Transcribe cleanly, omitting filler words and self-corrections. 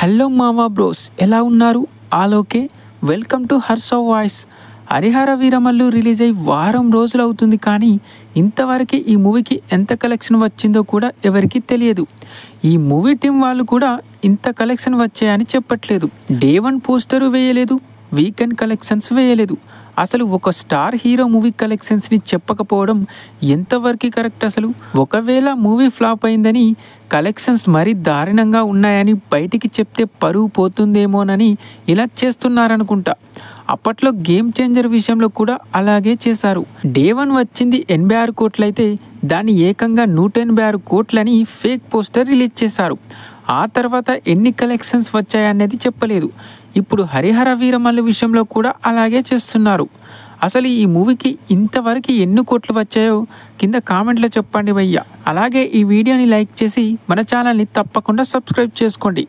Hello మామా bros, ఎలా ఉన్నారు? All okay. Welcome to Harsha voice. Harihara Veeramallu release అయ్యి వారం రోజులు అవుతుంది, కానీ ఇంతవరకు ఈ మూవీకి ఎంత కలెక్షన్ వచ్చిందో కూడా ఎవరికి తెలియదు. ఈ మూవీ టీం వాళ్ళు కూడా ఇంత కలెక్షన్ వచ్చాయని చెప్పట్లేదు. డే 1 పోస్టరు వేయలేదు, వీకెండ్ కలెక్షన్స్ వేయలేదు. అసలు ఒక స్టార్ హీరో మూవీ కలెక్షన్స్ని చెప్పకపోవడం ఎంతవరకు కరెక్ట్? అసలు ఒకవేళ మూవీ ఫ్లాప్ అయిందని కలెక్షన్స్ మరీ దారుణంగా ఉన్నాయని బయటికి చెప్తే పరువు పోతుందేమోనని ఇలా చేస్తున్నారనుకుంటా. అప్పట్లో గేమ్ చేంజర్ విషయంలో కూడా అలాగే చేశారు. డే 1 వచ్చింది 86 కోట్లయితే దాన్ని ఏకంగా 186 కోట్లని ఫేక్ పోస్టర్ రిలీజ్ చేశారు. ఆ తర్వాత ఎన్ని కలెక్షన్స్ వచ్చాయనేది చెప్పలేదు. ఇప్పుడు హరిహర వీరమల్లు విషయంలో కూడా అలాగే చేస్తున్నారు. అసలు ఈ మూవీకి ఇంతవరకు ఎన్ని కోట్లు వచ్చాయో కింద కామెంట్లో చెప్పండి భయ్యా. అలాగే ఈ వీడియోని లైక్ చేసి మన ఛానల్ని తప్పకుండా సబ్స్క్రైబ్ చేసుకోండి.